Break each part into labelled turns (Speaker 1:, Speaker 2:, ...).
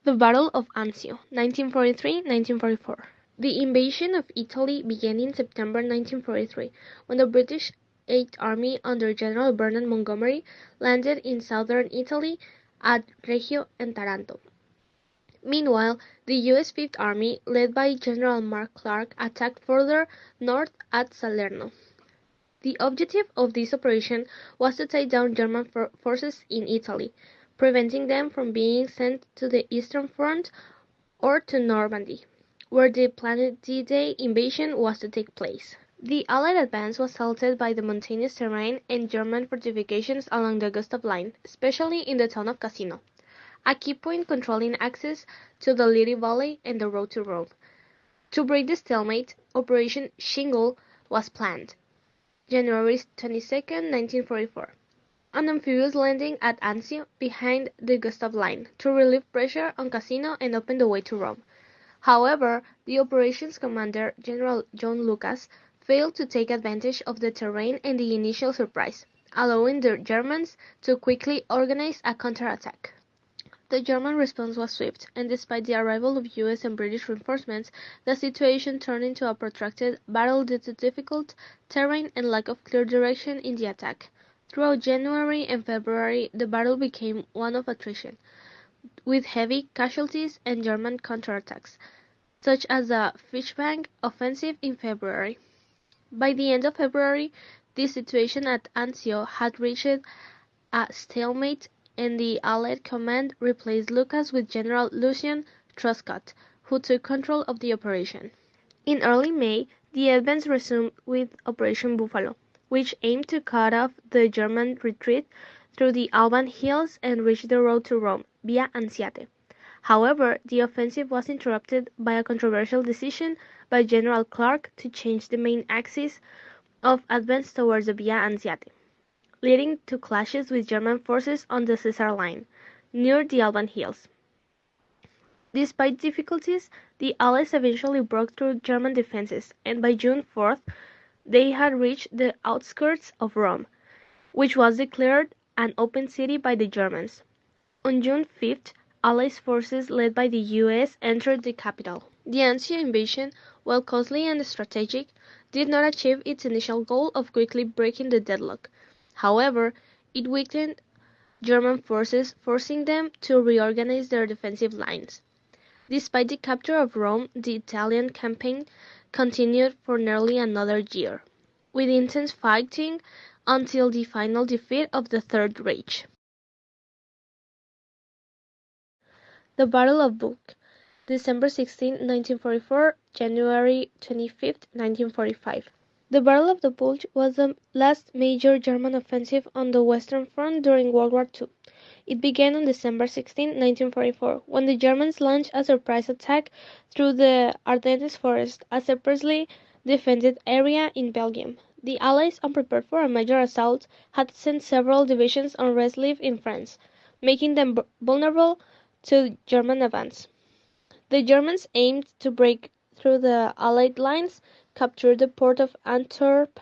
Speaker 1: The Battle of Anzio, 1943–1944. The invasion of Italy began in September 1943, when the British Eighth Army under General Bernard Montgomery landed in southern Italy at Reggio and Taranto. Meanwhile, the U.S. Fifth Army, led by General Mark Clark, attacked further north at Salerno. The objective of this operation was to tie down German forces in Italy, preventing them from being sent to the Eastern Front or to Normandy, where the planned D-Day invasion was to take place. The Allied advance was halted by the mountainous terrain and German fortifications along the Gustav Line, especially in the town of Cassino, a key point controlling access to the Liri Valley and the road to Rome. To break the stalemate, Operation Shingle was planned. January 22, 1944. An amphibious landing at Anzio behind the Gustav Line to relieve pressure on Cassino and open the way to Rome. However, the operations commander, General John Lucas, failed to take advantage of the terrain and the initial surprise, allowing the Germans to quickly organize a counterattack. The German response was swift, and despite the arrival of US and British reinforcements, the situation turned into a protracted battle due to difficult terrain and lack of clear direction in the attack. Throughout January and February, the battle became one of attrition, with heavy casualties and German counterattacks, such as the Fishbank offensive in February. By the end of February, the situation at Anzio had reached a stalemate, and the Allied command replaced Lucas with General Lucien Truscott, who took control of the operation. In early May, the advance resumed with Operation Buffalo, which aimed to cut off the German retreat through the Alban Hills and reach the road to Rome via Anziate. However, the offensive was interrupted by a controversial decision by General Clark to change the main axis of advance towards the Via Anziate, leading to clashes with German forces on the Caesar Line, near the Alban Hills. Despite difficulties, the Allies eventually broke through German defenses, and by June 4th, they had reached the outskirts of Rome, which was declared an open city by the Germans. On June 5th, Allied forces led by the US entered the capital. The Anzio invasion, while costly and strategic, did not achieve its initial goal of quickly breaking the deadlock. However, it weakened German forces, forcing them to reorganize their defensive lines. Despite the capture of Rome, the Italian campaign continued for nearly another year, with intense fighting until the final defeat of the Third Reich. The Battle of Bulge, December 16, 1944, January 25, 1945. The Battle of the Bulge was the last major German offensive on the Western Front during World War II. It began on December 16, 1944, when the Germans launched a surprise attack through the Ardennes Forest, a separately defended area in Belgium. The Allies, unprepared for a major assault, had sent several divisions on rest leave in France, making them vulnerable to German advance. The Germans aimed to break through the Allied lines, capture the port of Antwerp,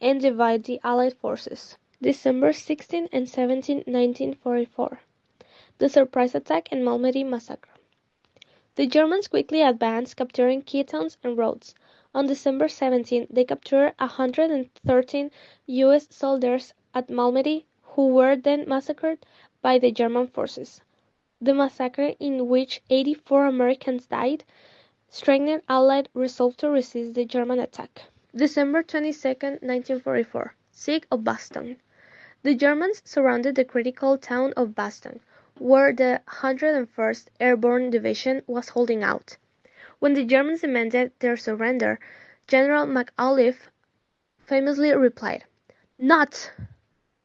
Speaker 1: and divide the Allied forces. December 16 and 17, 1944. The surprise attack and Malmedy massacre. The Germans quickly advanced, capturing key towns and roads. On December 17, they captured 113 US soldiers at Malmedy, who were then massacred by the German forces. The massacre, in which 84 Americans died, strengthened Allied resolve to resist the German attack. December 22, 1944. Siege of Bastogne. The Germans surrounded the critical town of Bastogne, where the 101st Airborne Division was holding out. When the Germans demanded their surrender, General McAuliffe famously replied, "Not!"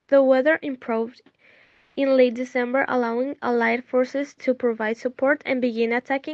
Speaker 1: The weather improved in late December, allowing Allied forces to provide support and begin attacking